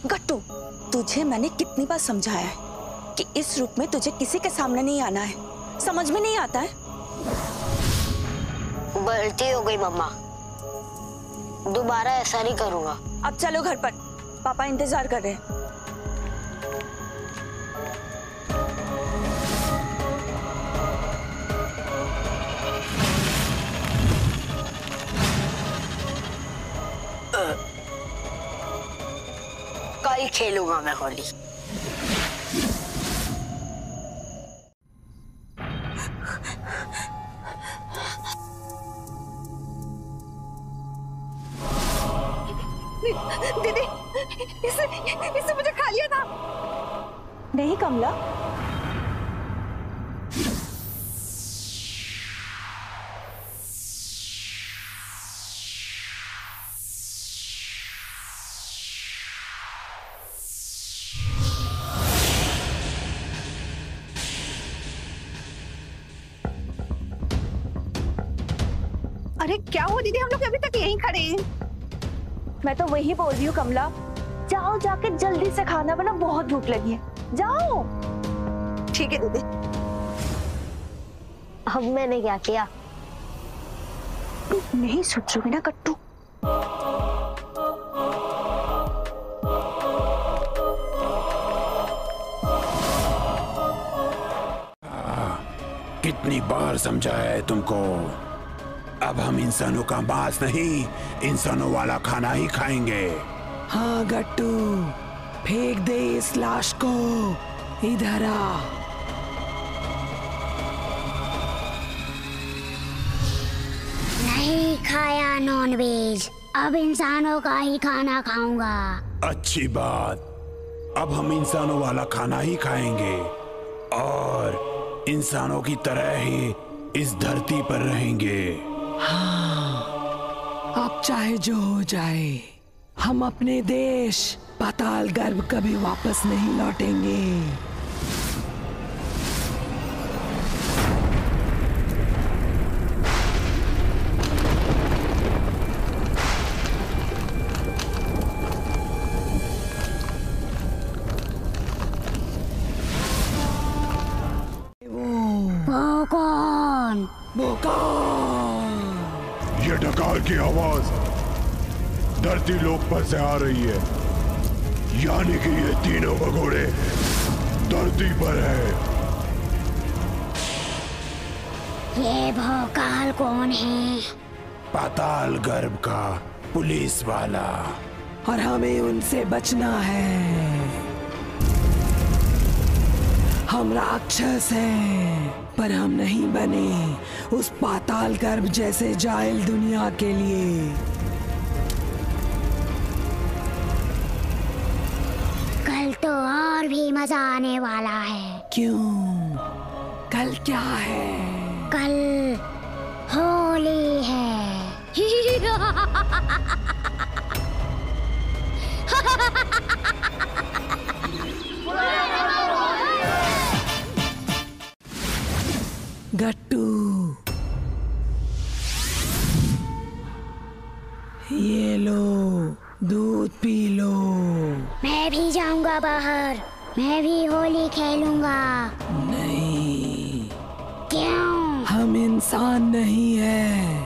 गट्टू, तुझे मैंने कितनी बार समझाया है कि इस रूप में तुझे किसी के सामने नहीं आना है। समझ में नहीं आता है? गलती हो गई मम्मा, दोबारा ऐसा नहीं करूँगा। अब चलो घर पर, पापा इंतजार कर रहे हैं। कल खेलूंगा मैं होली। दीदी, इससे मुझे खा लिया था। नहीं कमला, अरे क्या हुआ दीदी, हम लोग अभी तक यहीं खड़े हैं। मैं तो वही बोल रही हूँ कमला, जाओ जाके जल्दी से खाना बना, बहुत भूख लगी है, जाओ। ठीक है दीदी। अब मैंने क्या किया? नहीं सोचोगे ना कट्टू? कितनी बार समझाया है तुमको? अब हम इंसानों का मांस नहीं, इंसानों वाला खाना ही खाएंगे। हाँ गट्टू, फेंक दे इस लाश को, इधर आ। नहीं खाया नॉनवेज, अब इंसानों का ही खाना खाऊंगा। अच्छी बात, अब हम इंसानों वाला खाना ही खाएंगे और इंसानों की तरह ही इस धरती पर रहेंगे। हाँ, अब चाहे जो हो जाए, हम अपने देश पाताल गर्भ कभी वापस नहीं लौटेंगे। वो कौन? वो कौन? ये डकार की आवाज धरती लोक पर से आ रही है, यानी कि ये तीनों भगोड़े धरती पर है। ये भोकाल कौन है? पाताल गर्भ का पुलिस वाला। और हमें उनसे बचना है। हम राक्षस हैं, पर हम नहीं बने उस पाताल गर्भ जैसे जाहिल दुनिया के लिए। कल तो और भी मजा आने वाला है। क्यों? कल क्या है? कल होली है। गट्टू, ये लो, दूध पी लो। मैं भी जाऊंगा बाहर, मैं भी होली खेलूंगा। नहीं, क्यों? हम इंसान नहीं हैं,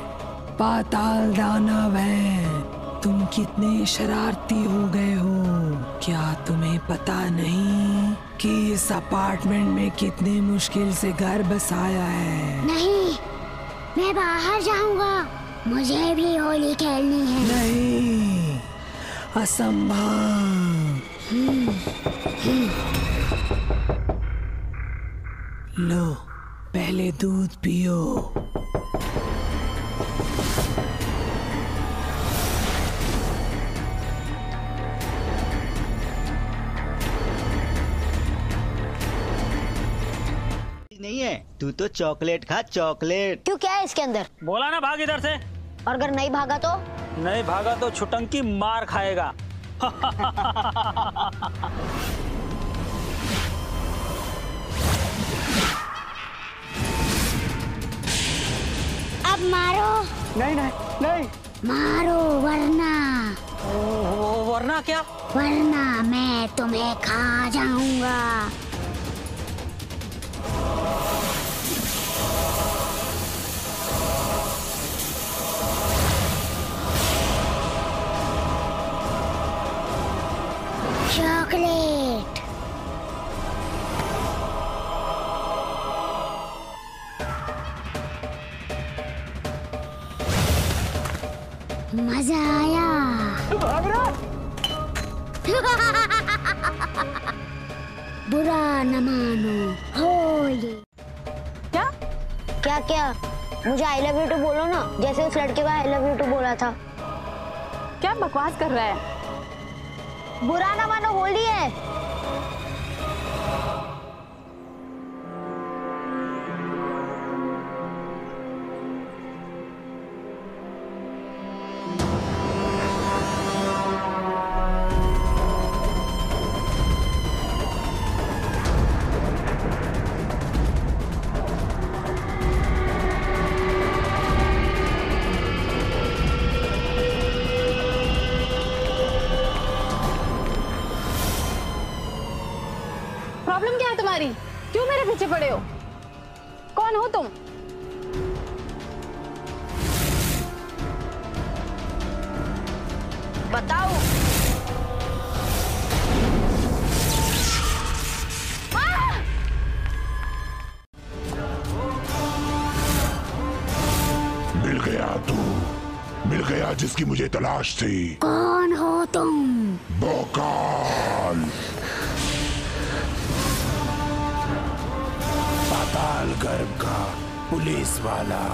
पाताल दानव हैं। तुम कितने शरारती हो गए हो। क्या तुम्हें पता नहीं कि इस अपार्टमेंट में कितनी मुश्किल से घर बसाया है? नहीं, मैं बाहर जाऊंगा, मुझे भी होली खेलनी है। नहीं, असंभव। लो, पहले दूध पियो। नहीं है, तू तो चॉकलेट खा, चॉकलेट। क्यों, क्या है इसके अंदर? बोला ना भाग इधर से। और अगर नहीं भागा तो? नहीं भागा तो छुटंकी मार खाएगा। अब मारो। नहीं नहीं नहीं। मारो वरना वरना क्या? वरना मैं तुम्हें खा जाऊंगा। चॉकलेट। मजा आया। बुरा न मानो, होली। क्या? क्या क्या? मुझे आई लव यू टू बोलो ना, जैसे उस लड़के को आई लव यू टू बोला था। क्या बकवास कर रहा है? बुरा न मानो, होली है। प्रॉब्लम क्या है तुम्हारी? क्यों मेरे पीछे पड़े हो? कौन हो तुम? बताओ। मिल गया तू, मिल गया जिसकी मुझे तलाश थी। कौन हो तुम? भोकाल, पाताल गर्भ का पुलिस वाला,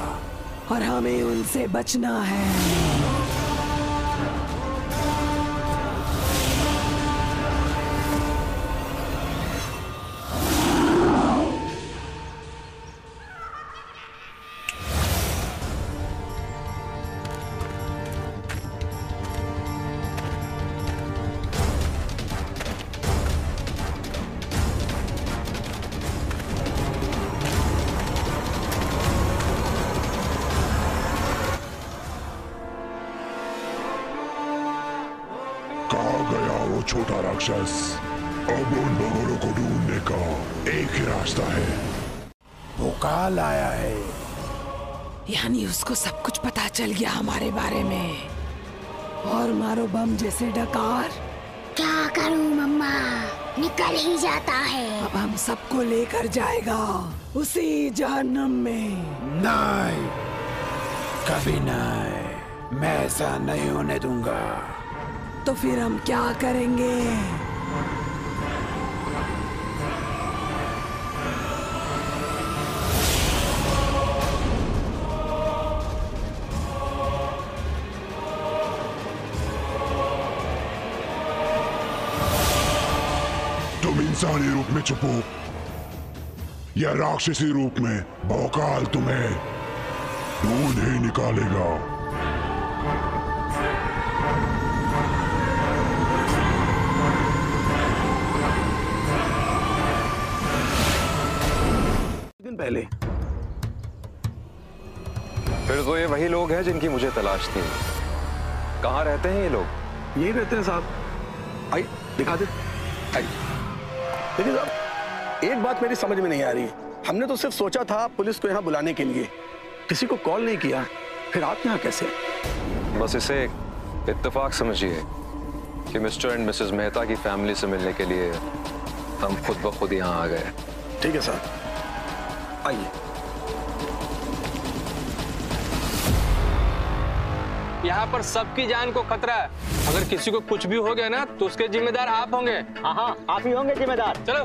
और हमें उनसे बचना है। छोटा राक्षस, अब उन भगोड़ों को ढूंढने का एक ही रास्ता है। भोकाल आया है, यानी उसको सब कुछ पता चल गया हमारे बारे में। और मारो बम जैसे डकार। क्या करूं मम्मा, निकल ही जाता है। अब हम सबको लेकर जाएगा उसी जहन्नम में। नहीं, कभी नहीं, मैं ऐसा नहीं होने दूंगा। तो फिर हम क्या करेंगे? तुम इंसानी रूप में छुपो या राक्षसी रूप में, भोकाल तुम्हें ढूंढ ही निकालेगा। पहले फिर तो ये वही लोग हैं जिनकी मुझे तलाश थी। कहाँ रहते हैं ये लोग? यही रहते हैं साहब। आई दिखा दे। आई देखिए साहब, एक बात मेरी समझ में नहीं आ रही। हमने तो सिर्फ सोचा था पुलिस को यहाँ बुलाने के लिए, किसी को कॉल नहीं किया, फिर आप यहाँ कैसे? बस इसे इत्तेफाक समझिए कि मिस्टर एंड मिसेस मेहता की फैमिली से मिलने के लिए हम खुद ब खुद यहाँ आ गए। ठीक है साहब, आइए। यहाँ पर सबकी जान को खतरा है। अगर किसी को कुछ भी हो गया ना तो उसके जिम्मेदार आप होंगे। हाँ, आप ही होंगे जिम्मेदार। चलो।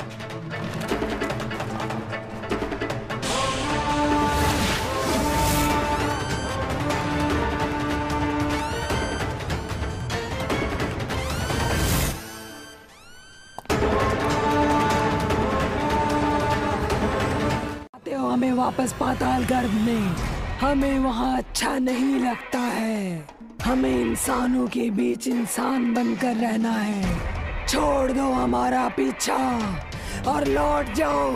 हमें वापस पाताल गर्भ में, हमें वहाँ अच्छा नहीं लगता है। हमें इंसानों के बीच इंसान बनकर रहना है। छोड़ दो हमारा पीछा और लौट जाओ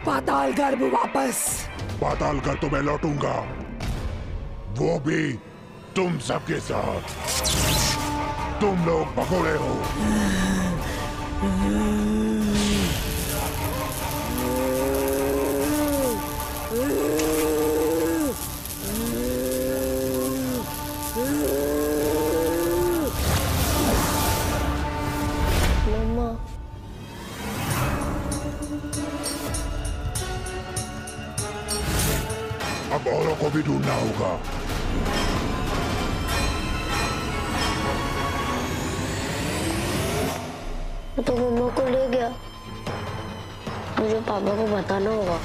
पाताल गर्भ वापस। पाताल गर्भ तो मैं लौटूंगा, वो भी तुम सबके साथ। तुम लोग भगोड़े हो। मम्मा, अब औरों को भी ढूंढना होगा। तो मम्मा को ले गया, मुझे पापा को बताना होगा।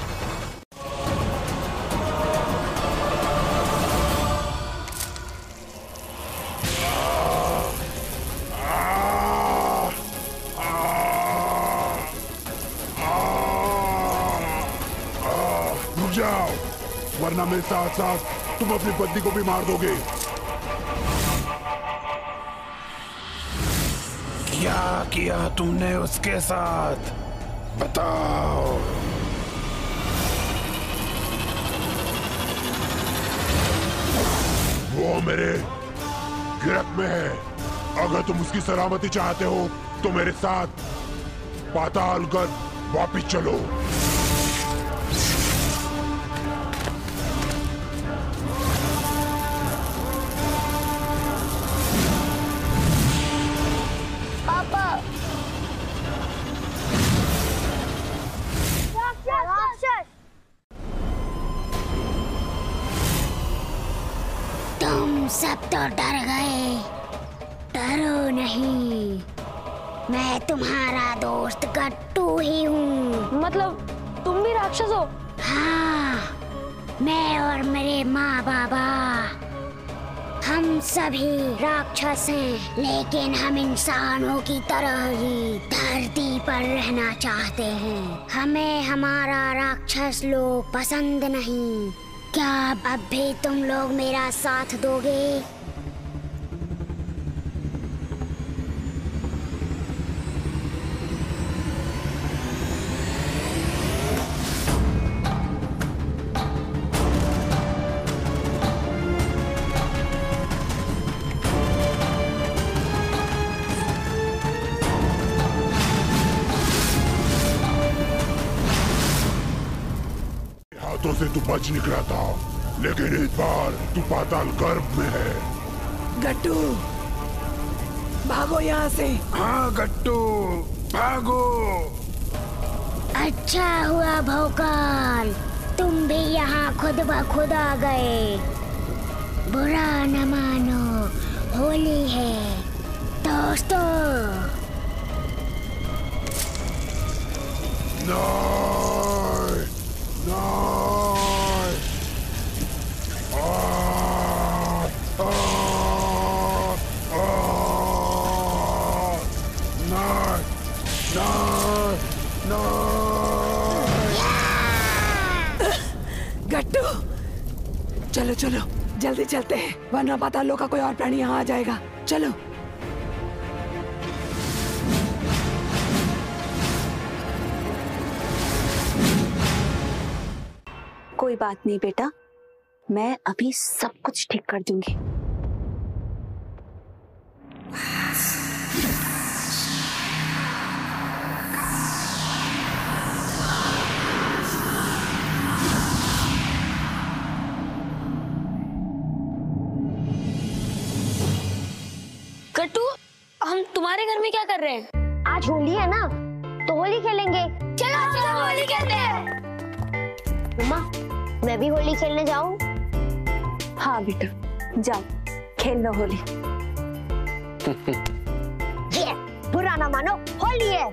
रुक जाओ, वरना मेरे साथ साथ तुम अपनी पत्नी को भी मार दोगे। क्या किया तुमने उसके साथ, बताओ। वो मेरे गिरफ्त में है। अगर तुम उसकी सलामती चाहते हो तो मेरे साथ पातालगढ़ वापिस चलो। तुम सब तो डर गए, डरो नहीं, मैं तुम्हारा दोस्त गट्टू ही हूँ। मतलब तुम भी राक्षस हो? हाँ, मैं और मेरे माँ बाबा हम सभी राक्षस हैं, लेकिन हम इंसानों की तरह ही धरती पर रहना चाहते हैं। हमें हमारा राक्षस लोग पसंद नहीं। क्या अब भी तुम लोग मेरा साथ दोगे? हाथों से तू बच निकला था, लेकिन इस बार तू पाताल गर्भ में है। गट्टू, भागो यहाँ से। हाँ गट्टू, भागो। अच्छा हुआ भौकाल, तुम भी यहाँ खुद ब खुद आ गए। बुरा न मानो, होली है दोस्तों। नहीं, नहीं। गट्टू, चलो चलो जल्दी चलते हैं, वरना पातालों का कोई और प्राणी यहाँ आ जाएगा। चलो। कोई बात नहीं बेटा, मैं अभी सब कुछ ठीक कर दूंगी। गट्टू, हम तुम्हारे घर में क्या कर रहे हैं? आज होली है ना, तो होली खेलेंगे। चलो चलो होली खेलते हैं। मम्मा, मैं भी होली खेलने जाऊं? हाँ बेटा, जाओ खेल लो होली। ये बुरा ना मानो, होली है।